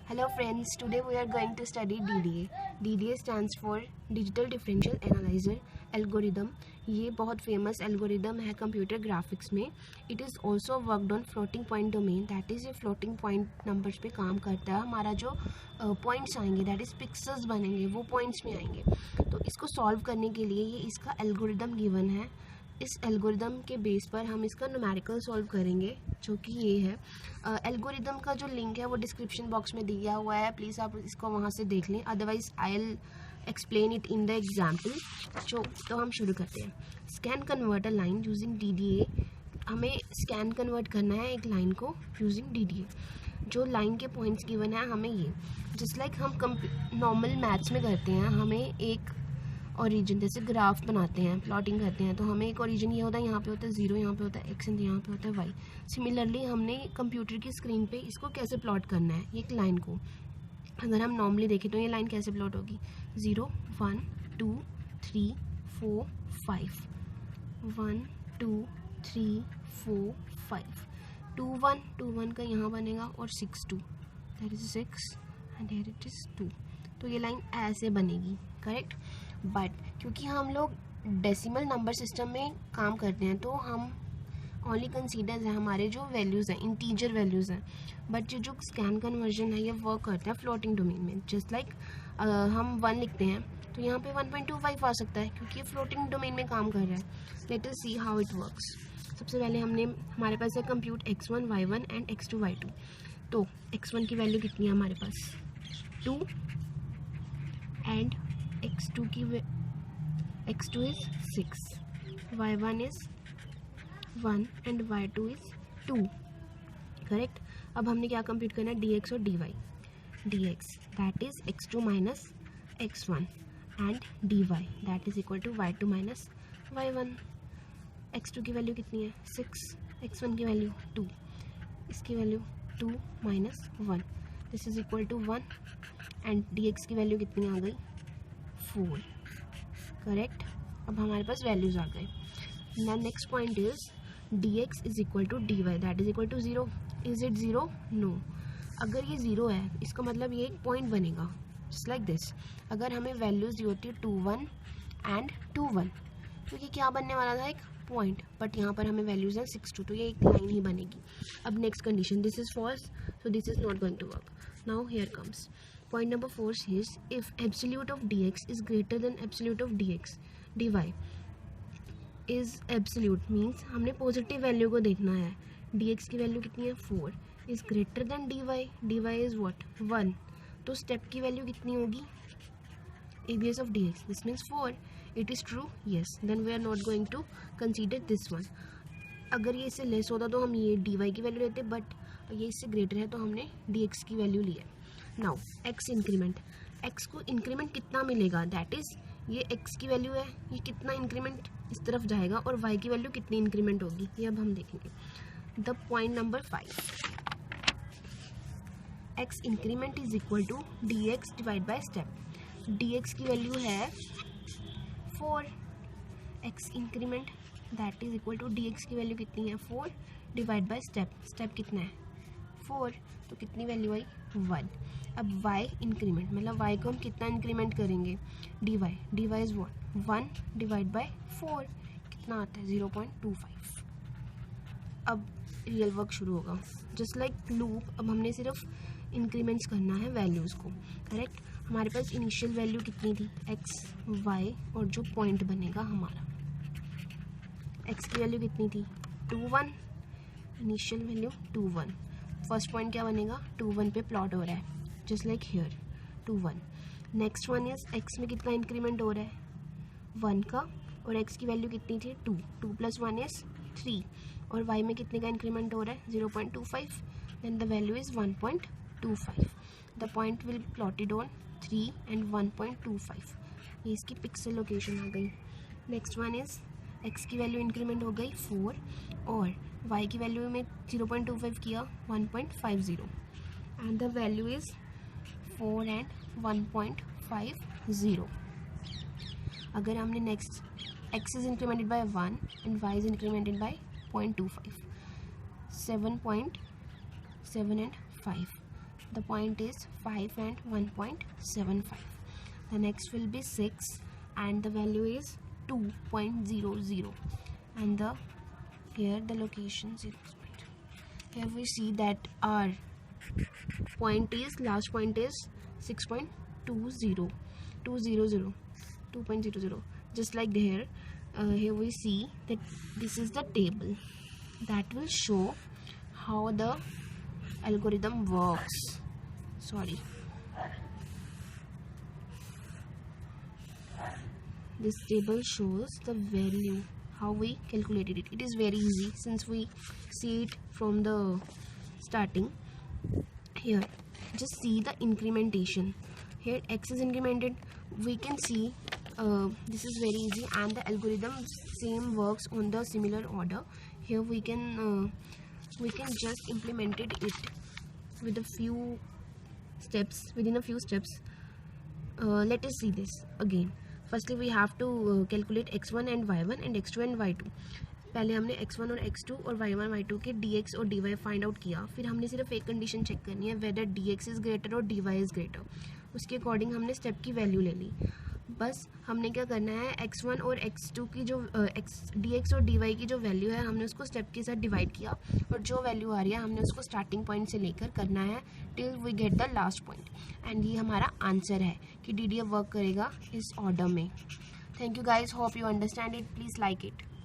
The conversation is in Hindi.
Hello friends, today we are going to study DDA. DDA stands for Digital Differential Analyzer Algorithm. ये बहुत फेमस एल्गोरिदम है कंप्यूटर ग्राफिक्स में. It is also worked on floating point domain. That is ये फ्लोटिंग पॉइंट नंबर्स पे काम करता है. हमारा जो पॉइंट्स आएंगे दैट इज़ पिक्सेल्स बनेंगे वो पॉइंट्स में आएंगे. तो इसको सॉल्व करने के लिए ये इसका एल्गोरिदम गिवन है. इस एल्गोरिदम के बेस पर हम इसका न्यूमेरिकल सॉल्व करेंगे जो कि ये है. एल्गोरिदम का जो लिंक है वो डिस्क्रिप्शन बॉक्स में दिया हुआ है. प्लीज़ आप इसको वहाँ से देख लें. Otherwise I will explain it in the example. तो हम शुरू करते हैं. Scan convert a line using DDA. हमें स्कैन कन्वर्ट करना है एक लाइन को यूजिंग DDA. जो लाइन के पॉइंट्स गिवन है हमें ये जस्ट लाइक हम नॉर्मल मैथ्स में करते हैं. हमें एक ओरिजिन जैसे ग्राफ बनाते हैं, प्लॉटिंग करते हैं, तो हमें एक ओरिजिन ये होता है, यहाँ पे होता है 0, यहाँ पे होता है x एंड यहाँ पे होता है y. सिमिलरली हमने कंप्यूटर की स्क्रीन पे इसको कैसे प्लॉट करना है, एक लाइन को. अगर हम नॉर्मली देखें तो ये लाइन कैसे प्लॉट होगी. 0 1 2 3 4 5 1 2 3 4 5 2 1 2 1 का यहाँ बनेगा और 6 2 that is 6 and here it is 2. तो ये लाइन ऐसे बनेगी, करेक्ट. बट क्योंकि हम लोग डेसिमल नंबर सिस्टम में काम करते हैं तो हम ओनली कंसीडर है हमारे जो वैल्यूज़ हैं इंटीजर वैल्यूज़ हैं. बट ये जो स्कैन कन्वर्जन है ये वर्क करता है फ्लोटिंग डोमेन में. जस्ट लाइक हम 1 लिखते हैं तो यहाँ पे 1.25 आ सकता है क्योंकि ये फ्लोटिंग डोमेन में काम कर रहा है. Let us see how it works. सबसे पहले हमारे पास है compute x1 y1 and x2 y2. तो x1 की वैल्यू कितनी है हमारे पास 2 and x2 is 6, y1 is 1 and y2 is 2, correct. अब हमने क्या कंप्यूट करना है dx और dy. dx that is x2 minus x1 and dy that is equal to y2 minus y1. x2 की वैल्यू कितनी है 6, x1 की वैल्यू 2, इसकी value 2 minus 1 this is equal to 1 and dx की वैल्यू कितनी आ गई 4, करेक्ट. अब हमारे पास वैल्यूज आ गए. Now next point is dx is equal to dy that is equal to 0. Is it 0? No. अगर ये 0 है इसका मतलब ये एक पॉइंट बनेगा जस्ट लाइक दिस. अगर हमें वैल्यूज दी होती है 2 1 एंड 2 1 क्योंकि क्या बनने वाला था एक पॉइंट. बट यहाँ पर हमें वैल्यूज है 6 2 तो ये एक लाइन ही बनेगी. अब next condition this is false so this is not going to work. Now here comes point number 4 is if absolute of dx is greater than absolute of dy is absolute means हमने पॉजिटिव वैल्यू को देखना है. dx की वैल्यू कितनी है 4 is greater than dy is what 1. तो स्टेप की वैल्यू कितनी होगी abs of dx this means 4. it is true yes then we are not going to consider this one. अगर ये इससे लेस होता तो हम ये dy की वैल्यू लेते बट ये इससे ग्रेटर है तो हमने dx की वैल्यू ली है. Now x increment. x को इंक्रीमेंट कितना मिलेगा दैट इज ये x की वैल्यू है ये कितना इंक्रीमेंट इस तरफ जाएगा और y की वैल्यू कितनी इंक्रीमेंट होगी ये अब हम देखेंगे. The point number 5 x increment is equal to dx divide by step. dx की वैल्यू है 4 x increment that is equal to dx की वैल्यू कितनी है 4 डिवाइड बाय स्टेप कितना है 4 तो कितनी वैल्यू आई 1. अब y इंक्रीमेंट मतलब y को हम कितना इंक्रीमेंट करेंगे dy is what 1 divide by 4 कितना आता है 0.25. अब रियल वर्क शुरू होगा जस्ट लाइक लूप. अब हमने सिर्फ इंक्रीमेंट्स करना है वैल्यूज़ को, करेक्ट. हमारे पास इनिशियल वैल्यू कितनी थी x y और जो पॉइंट बनेगा हमारा x की वैल्यू कितनी थी 2 1 इनिशियल वैल्यू 2 1. फर्स्ट पॉइंट क्या बनेगा 2 1 पे प्लॉट हो रहा है just like here 2 1. Next one is x में कितना इंक्रीमेंट हो रहा है 1 का और x की वैल्यू कितनी थी 2 2 + 1 इज 3 और y में कितने का इंक्रीमेंट हो रहा है 0.25 then the value is 1.25. The point will plotted on 3 and 1.25. ये इसकी पिक्सल लोकेशन आ गई. नेक्स्ट वन इज x की वैल्यू इंक्रीमेंट हो गई 4 और y की वैल्यू में 0.25 किया 1.50 and the value is 4 and 1.50. अगर हमने next x is incremented by 1 and y is incremented by 0.25 7.7 and 5 the point is 5 and 1.75. The next will be 6 and the value is 2.00, and here the location 0. Here we see that our last point is 6.20, 2.00. Just like here, here we see that this is the table that will show how the algorithm works. This table shows the value, how we calculated it. It is very easy since we see it from the starting. Here just see the incrementation. Here x is incremented. We can see this is very easy, and the algorithm same works on the similar order. Here we can just implement it with a few steps, within a few steps. Let us see this again. Firstly we have to calculate x1 and y1 and x2 and y2. पहले हमने x1 और x2 और y1 y2 के dx और dy फाइंड आउट किया. फिर हमने सिर्फ एक कंडीशन चेक करनी है, वेदर dx इज़ ग्रेटर और dy इज़ ग्रेटर. उसके अकॉर्डिंग हमने स्टेप की वैल्यू ले ली. बस हमने क्या करना है, x1 और x2 की जो dx और dy की जो वैल्यू है हमने उसको स्टेप के साथ डिवाइड किया, और जो वैल्यू आ रही है हमने उसको स्टार्टिंग पॉइंट से लेकर करना है till we get the last point. And ये हमारा आंसर है कि DDA वर्क करेगा इस ऑर्डर में. Thank you guys, hope you understand it. Please like it.